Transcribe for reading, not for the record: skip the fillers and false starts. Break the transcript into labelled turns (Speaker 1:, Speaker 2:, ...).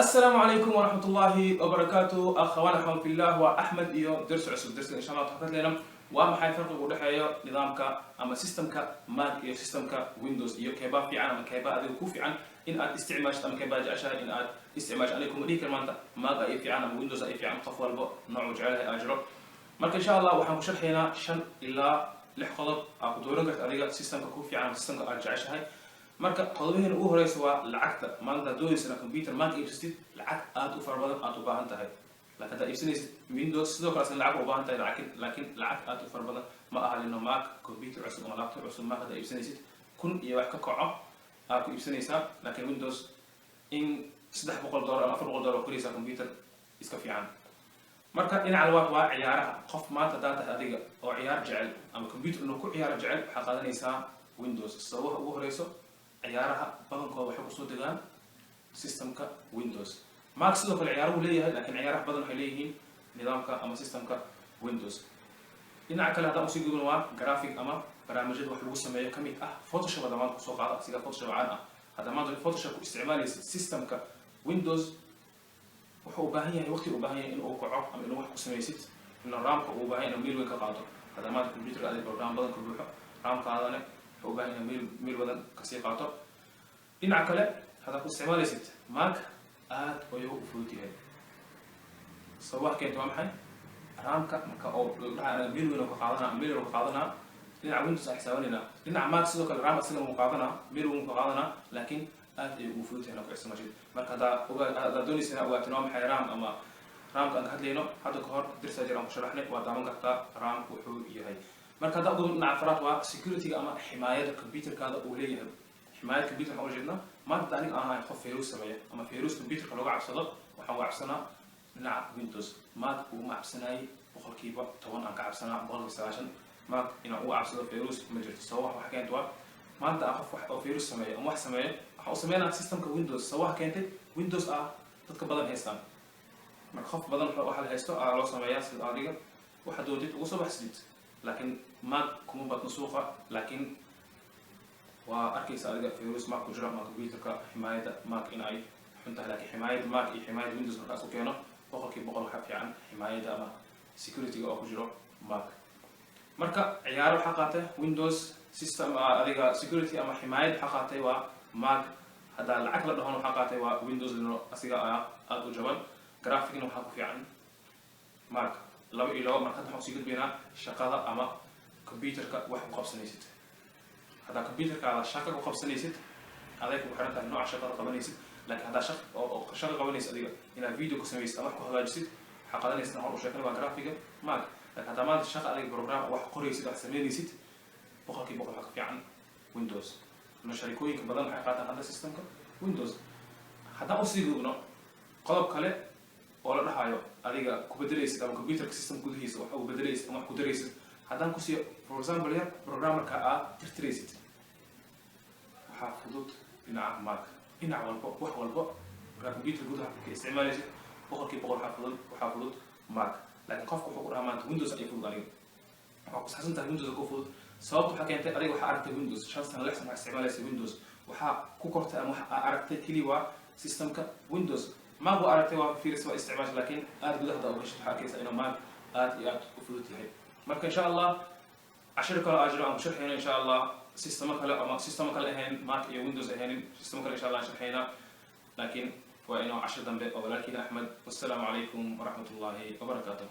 Speaker 1: السلام عليكم ورحمة الله وبركاته أخوانا في الله وأحمد إيو درس عصب درس إن شاء الله تحدث لنا وما حي فرق ودحيا نظامك أما سيستمك ماك إيو سيستمك ويندوز إيو كيبا في عن أما كيبا أدي كوفي عن إن أد استعماش أما كيبا جاشا إن أد استعماش عليكم ديك المانتا ماك أي في عن أما ويندوز أي في عن قفوا البو نوع وجعلها أجر مرك إن شاء الله وحن شرحنا شن إلا لحقضب أو دورنك أديك سيستمك كوفي عن سيستمك أرجعش هاي marka qodobaheen ugu horeysa waa lacagta maanta doonaysa computer maanta iibsatid lacag aad u fara badan aad u baahan tahay laakiin hada iibsanaysid Windows sidoo kale lacag u baahan tahay laakiin lacag aad u fara badan ma aha lino Mac computer cusub ama laptop cusub ma hada iibsanaysid kun iyo wax ka kaco aad ku iibsanaysaa laakiin Windows in $300 ama $400 ku leeyahay computer iska fiican marka dhinaca labaad waa ciyaaraha qof maanta data adiga oo ciyaar jecel ama computer inuu ku ciyaar jecel waxa qaadanaysaa Windows sababaha ugu horeysa ciyaaraha badankooda waxay ku soo degaan systemka Windows Mac sidoo kale ciyaaruhu leeyahay laakiin ciyaaraha badan waxay leeyihiin nidaamka ama systemka Windows dhinaca kale hadda usii gudubno waa graphic ama barnaamijyada wax lagu sameeyo kamid ah Photoshop dhammaan ku soo qaada sida Photoshop caan ah hadda maanta Photoshop ku isticmaalaysa systemka Windows wuxuu u baahan yahay waqti u baahan yahay in uu kaco ama inuu wax ku sameeysid in RAM-ka uu baahan yahay meel weyn ka qaado hadda maanta computer aad program badan ku buuxo RAM-kaadana wuxuu baahan yahay meel badan ka sii qaato dhinaca kale hada ku isticmaalaysid Mac aad ayuu u fudud yahay sabab keento waa maxay RAM-ka marka oo meel weyn ka qaadana dhinaca Windows ay xisaabanayna dhinaca Mac sidoo kale RAM asna uu qaadana meel weyn ka qaadana laakiin aad ayuu u fudud yahay ku isticmaashid marka hada doonaysid waa tinoo maxay RAM ama RAM-ka aan ka hadlayno hadda ka hor dirsa jiraan ku sharaxnay waa daawan kartaa RAM wuxuu yahay marka hada ugu dhinaca afraad waa security ama himaayada computerkaada uu leeyahay himaayada computer waxa jirna maanta aniga aan qof virus sameeyo ama virus computerka lagu cabsado waxaan u cabsanaa dhinaca Windows Mac uu ma cabsanay boqolkiiba 10 aan ka cabsanaa boqolkiiba 90 Mac inuu u cabsado virus ma jirto sabab waxa keento waa maanta qof wax oo virus sameeyo ama wax sameeyo waxa uu sameeynaa systemka Windows sabab keentay Windows dadka badan haystaan marka qof badan waxa la haysto loo sameeyaa sida adiga waxa doonid ugu soo baxsid laakiin Mac kuma badno suuqa laakiin waa arkaysa adiga virus Mac ku jira ama computerka himaayada Mac in ay xunta laakiin himaayada Mac iyo himaayada Windows markaas u keeno boqolkiiba boqol waxa fiican himaayada ama security oo ku jiro Mac marka ciyaaro waxa qaatay Windows system adiga security ama himaayada waxa qaatay waa Mac hada lacag la dhaho waxa qaatay waa Windows lino asiga aad u jaban graphic waxa ku fiican Mac laba ilo marka waxa sii gudbina shaqada ama computerka wax ku qabsanaysid hada computerka shaqo ku qabsanaysid adeeg ku xiran tahay nooca shaqada qabanaysid laakiin hada shaqo qabanaysid adiga inaad video ku sameeysid ama wax ku hagaajisid waxa qadanaysid hor u sheekay waa graphic Mac laakiin hada maanta shaqo adiga program wax qoraysid wax sameynaysid boqolkiiba boqol waxa ka fiican Windows sharikooyinka badan waxay qaataan hada systemka Windows hada u sii gudubno qodob kale oo la dhahayo adiga ku bedelaysid ama computerka system gudihiisa waxa uu bedelaysid ama ku daraysid haddaan ku siiyo for example yar programmerka tirtiraysid waxaa fudud dhinaca Mac dhinac walba wax walba marka computer gudaha ka isticmaalaysid boqolkiiba boqol waxaa fudud Mac laakiin qofku wuxuu ku dhahaa maanta Windows ay fudud aniga waxa ku saxsan tahay Windows ku fudud sababtu waxa keentay adiga waxa aragtay Windows 5 sano lix sano isticmaalaysid Windows waxa ku kortay ama waxa aragtay kaliya waa systemka Windows ما هو أردت في سواء استعمال لكن أريد له هذا وش حكيت إنه ما أريد أفوت هاي مرك إن شاء الله عشرة كلا أجر أو شرح هنا إن شاء الله سيستمك لا أما سيستمك لا هين ماك يا ويندوز هين سيستمك إن شاء الله شرح هنا لكن هو إنه 10 ذنب أو لكن أحمد والسلام عليكم ورحمة الله وبركاته.